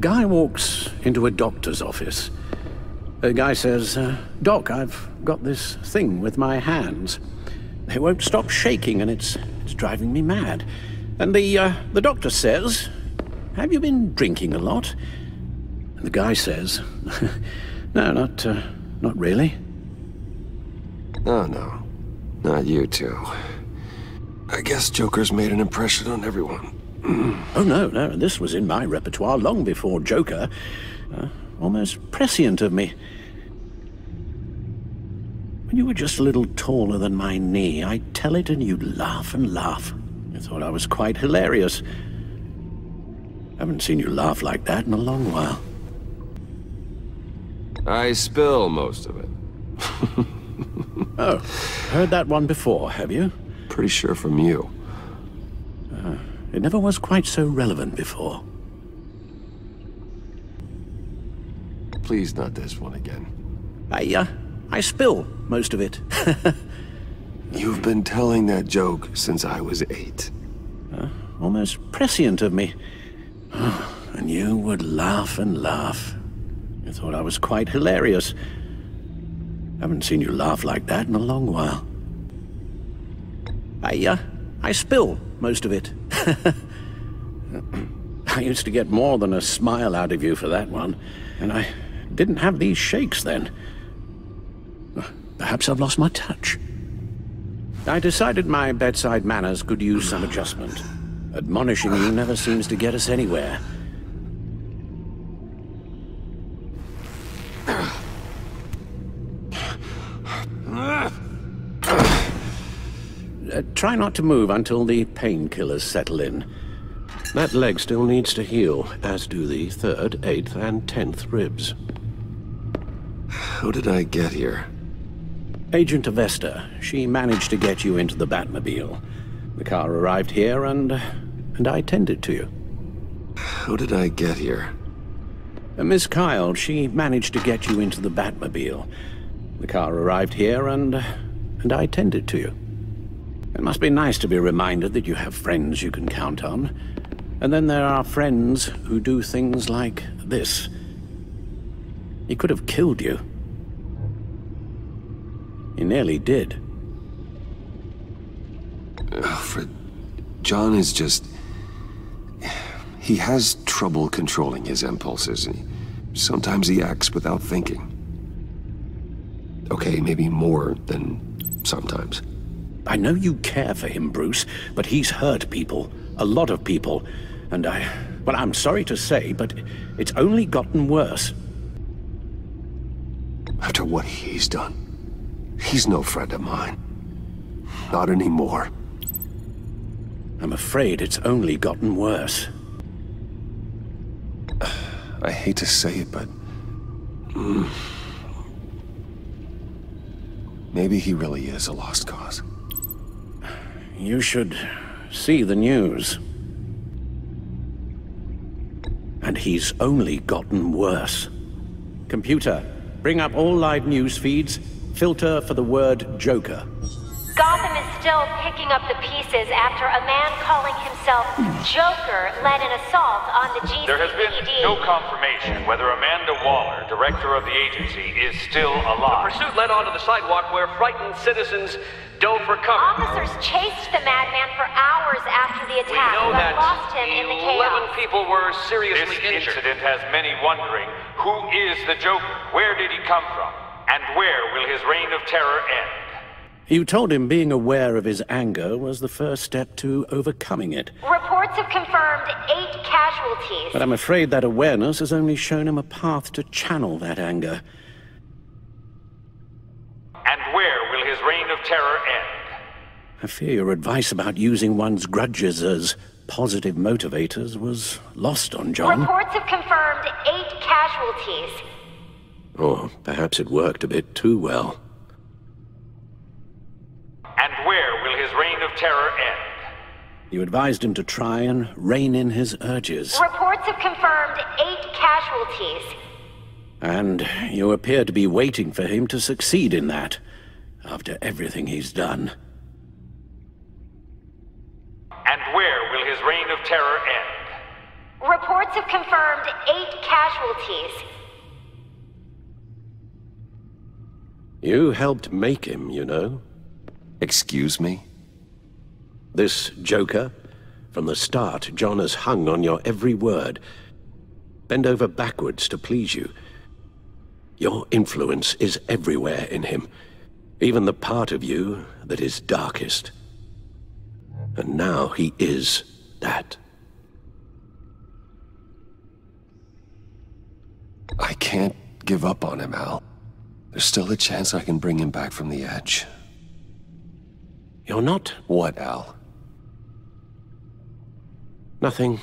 A guy walks into a doctor's office. The guy says, Doc, I've got this thing with my hands. They won't stop shaking and it's driving me mad. And the doctor says, have you been drinking a lot? And the guy says, no, not really. Oh, no. Not you two. I guess Joker's made an impression on everyone. Oh, no, this was in my repertoire long before Joker. Almost prescient of me. When you were just a little taller than my knee, I'd tell it and you'd laugh and laugh. I thought I was quite hilarious. Haven't seen you laugh like that in a long while. I spill most of it. Oh, heard that one before, have you? Pretty sure from you. It never was quite so relevant before. Please, not this one again. I spill most of it. You've been telling that joke since I was 8. Almost prescient of me. And you would laugh and laugh. You thought I was quite hilarious. Haven't seen you laugh like that in a long while. I spill most of it. I used to get more than a smile out of you for that one, and I didn't have these shakes then. Perhaps I've lost my touch. I decided my bedside manners could use some adjustment. Admonishing you never seems to get us anywhere. Try not to move until the painkillers settle in. That leg still needs to heal, as do the 3rd, 8th, and 10th ribs. How did I get here? Agent Avesta, she managed to get you into the Batmobile. The car arrived here, and I tended to you. How did I get here? Miss Kyle, she managed to get you into the Batmobile. The car arrived here, and I tended to you. It must be nice to be reminded that you have friends you can count on. And then there are friends who do things like this. He could have killed you. He nearly did. Alfred, John is just... He has trouble controlling his impulses. Sometimes he acts without thinking. Okay, maybe more than sometimes. I know you care for him, Bruce, but he's hurt people. A lot of people. And well, I'm sorry to say, but it's only gotten worse. After what he's done, he's no friend of mine. Not anymore. I'm afraid it's only gotten worse. I hate to say it, but... maybe he really is a lost cause. You should see the news. And he's only gotten worse. Computer, bring up all live news feeds. Filter for the word Joker. Gotham is still picking up the pieces after a man calling himself Joker led an assault on the GCPD. There has been no confirmation whether Amanda Waller, director of the agency, is still alive. The pursuit led onto the sidewalk where frightened citizens dove for cover. Officers chased the madman for hours after the We attack, know but that lost him in the 11 chaos. people were seriously This injured. incident has many wondering, who is the Joker? Where did he come from? And where will his reign of terror end? You told him being aware of his anger was the first step to overcoming it. Reports have confirmed 8 casualties. But I'm afraid that awareness has only shown him a path to channel that anger. And where will his reign of terror end? I fear your advice about using one's grudges as positive motivators was lost on John. Reports have confirmed 8 casualties. Or perhaps it worked a bit too well. And where will his reign of terror end? You advised him to try and rein in his urges. Reports have confirmed 8 casualties. And you appear to be waiting for him to succeed in that, after everything he's done. And where will his reign of terror end? Reports have confirmed 8 casualties. You helped make him, you know. Excuse me? This Joker? From the start, John has hung on your every word. Bend over backwards to please you. Your influence is everywhere in him. Even the part of you that is darkest. And now he is that. I can't give up on him, Al. There's still a chance I can bring him back from the edge. You're not... What, Al? Nothing.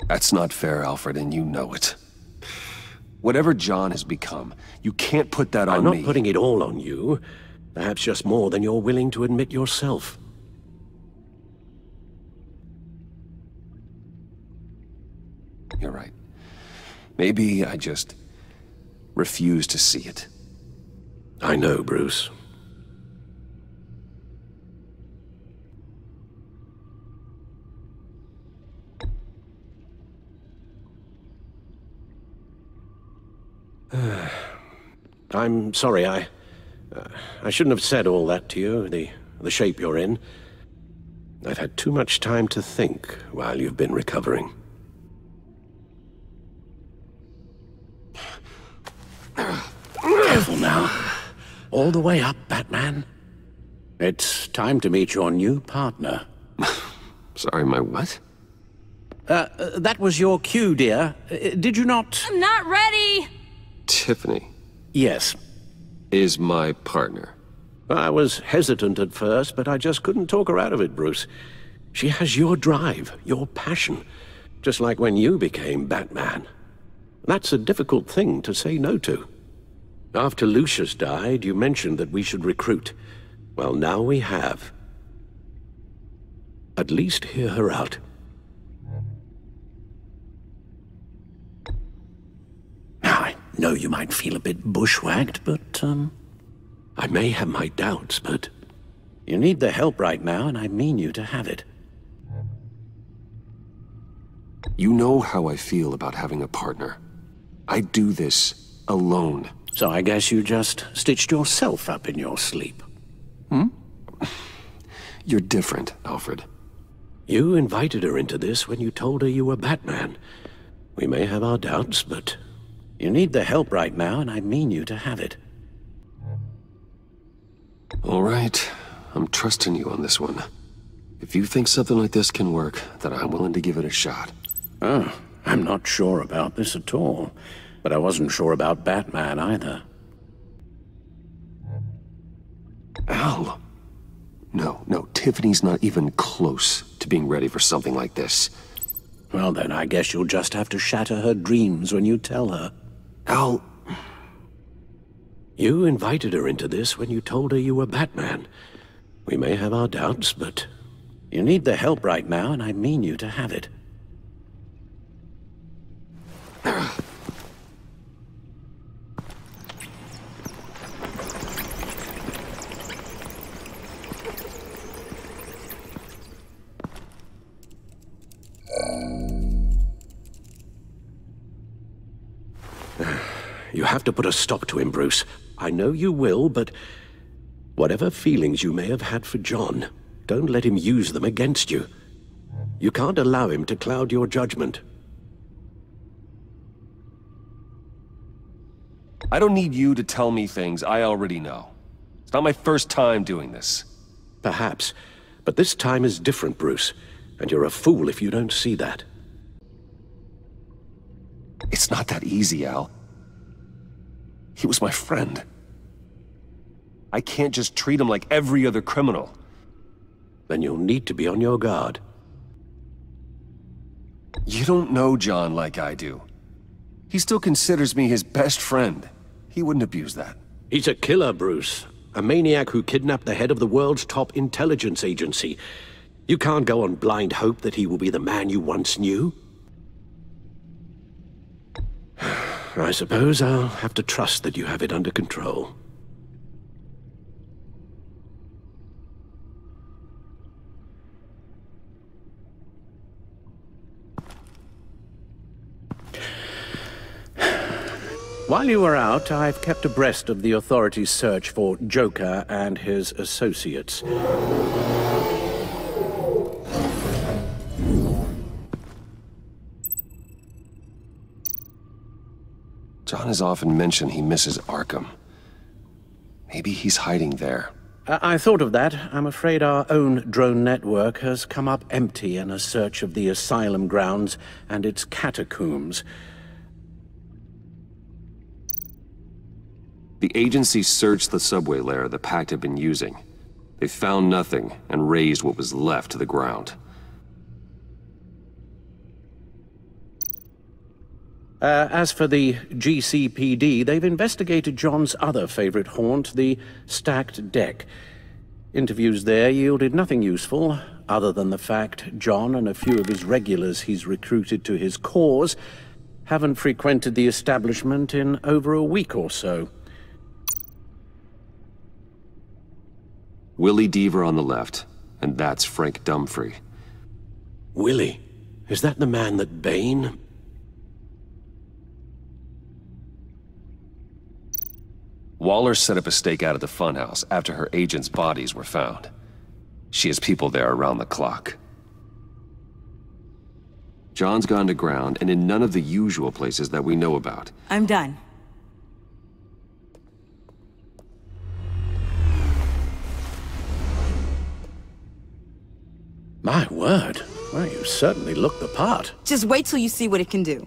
That's not fair, Alfred, and you know it. Whatever John has become, you can't put that on me. I'm not putting it all on you. Perhaps just more than you're willing to admit yourself. You're right. Maybe I just refuse to see it. I know, Bruce. I'm sorry, I shouldn't have said all that to you, the shape you're in. I've had too much time to think while you've been recovering. Careful now. All the way up, Batman. It's time to meet your new partner. Sorry, my what? That was your cue, dear. Did you not? I'm not ready! Tiffany Yes. is my partner. I was hesitant at first, but I just couldn't talk her out of it, Bruce. She has your drive, your passion, just like when you became Batman. That's a difficult thing to say no to. After Lucius died, you mentioned that we should recruit. Well, now we have. At least hear her out. Now, I know you might feel a bit bushwhacked, but, I may have my doubts, but you need the help right now, and I mean you to have it. You know how I feel about having a partner. I do this alone. So I guess you just stitched yourself up in your sleep. You're different, Alfred. You invited her into this when you told her you were Batman. We may have our doubts, but you need the help right now, and I mean you to have it. All right, I'm trusting you on this one. If you think something like this can work, then I'm willing to give it a shot. Oh, I'm not sure about this at all. But I wasn't sure about Batman either. Al! No, Tiffany's not even close to being ready for something like this. Well then, I guess you'll just have to shatter her dreams when you tell her. Al... You invited her into this when you told her you were Batman. We may have our doubts, but you need the help right now, and I mean you to have it. You have to put a stop to him, Bruce. I know you will, but whatever feelings you may have had for John, don't let him use them against you. You can't allow him to cloud your judgment. I don't need you to tell me things I already know. It's not my first time doing this. Perhaps, but this time is different, Bruce, and you're a fool if you don't see that. It's not that easy, Al. He was my friend. I can't just treat him like every other criminal. Then you'll need to be on your guard. You don't know John like I do. He still considers me his best friend. He wouldn't abuse that. He's a killer, Bruce. A maniac who kidnapped the head of the world's top intelligence agency. You can't go on blind hope that he will be the man you once knew. I suppose I'll have to trust that you have it under control. While you were out, I've kept abreast of the authorities' search for Joker and his associates. John has often mentioned he misses Arkham. Maybe he's hiding there. I thought of that. I'm afraid our own drone network has come up empty in a search of the asylum grounds and its catacombs. The agency searched the subway lair the Pact had been using. They found nothing and razed what was left to the ground. As for the GCPD, they've investigated John's other favorite haunt, the stacked deck. Interviews there yielded nothing useful, other than the fact John and a few of his regulars he's recruited to his cause haven't frequented the establishment in over a week or so. Willie Deaver on the left, and that's Frank Dumfrey. Willie? Is that the man that Bane... Waller set up a stakeout at the funhouse after her agents' bodies were found. She has people there around the clock. John's gone to ground and in none of the usual places that we know about. I'm done. My word. Well, you certainly look the part. Just wait till you see what it can do.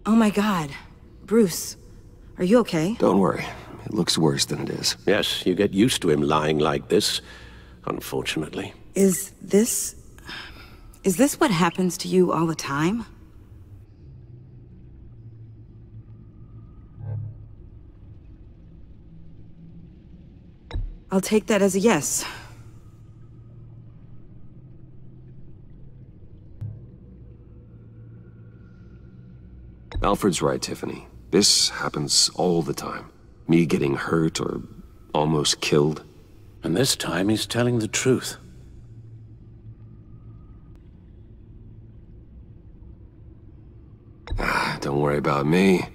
Oh my God. Bruce, are you okay? Don't worry. It looks worse than it is. Yes, you get used to him lying like this, unfortunately. Is this what happens to you all the time? I'll take that as a yes. Alfred's right, Tiffany. This happens all the time. Me getting hurt or almost killed. And this time he's telling the truth. Don't worry about me.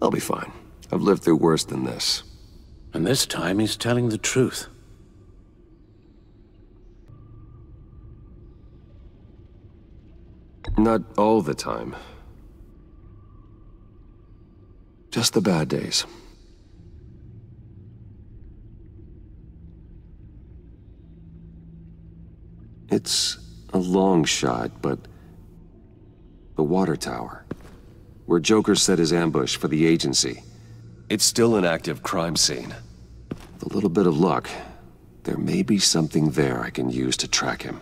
I'll be fine. I've lived through worse than this. And this time he's telling the truth. Not all the time. Just the bad days. It's a long shot, but the water tower, where Joker set his ambush for the agency, it's still an active crime scene. With a little bit of luck, there may be something there I can use to track him.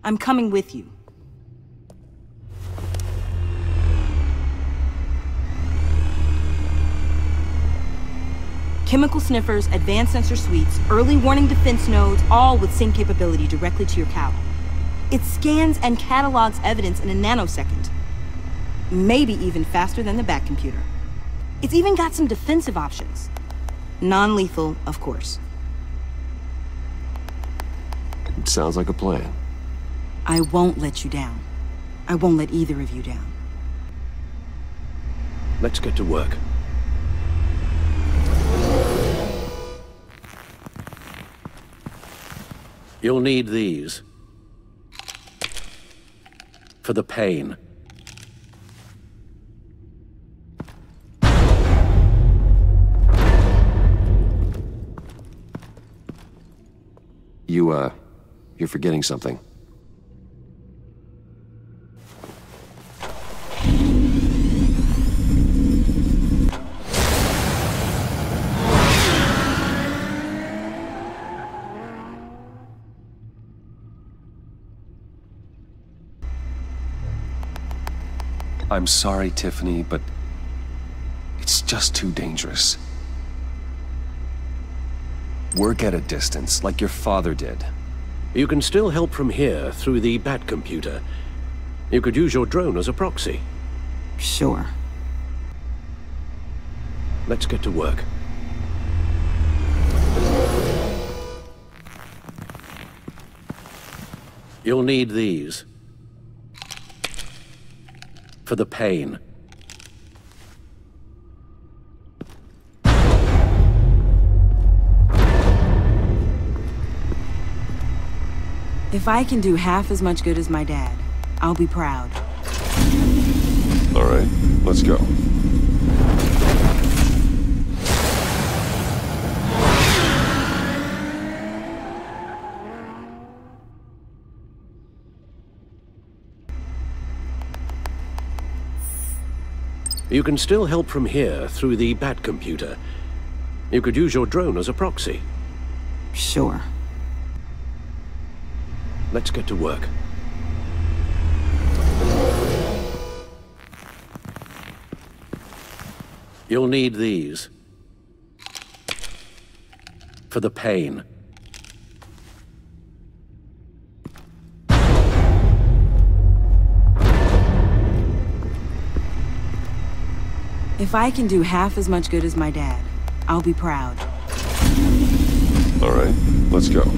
I'm coming with you. Chemical sniffers, advanced sensor suites, early warning defense nodes, all with sync capability directly to your cowl. It scans and catalogs evidence in a nanosecond. Maybe even faster than the Bat computer. It's even got some defensive options. Non-lethal, of course. It sounds like a plan. I won't let you down. I won't let either of you down. Let's get to work. You'll need these. For the pain. You're forgetting something. I'm sorry, Tiffany, but it's just too dangerous. Work at a distance, like your father did. You can still help from here through the Bat computer. You could use your drone as a proxy. Sure. Let's get to work. You'll need these. For the pain. If I can do half as much good as my dad, I'll be proud. All right, let's go. You can still help from here through the Bat computer. You could use your drone as a proxy. Sure. Let's get to work. You'll need these. For the pain. If I can do half as much good as my dad, I'll be proud. All right, let's go.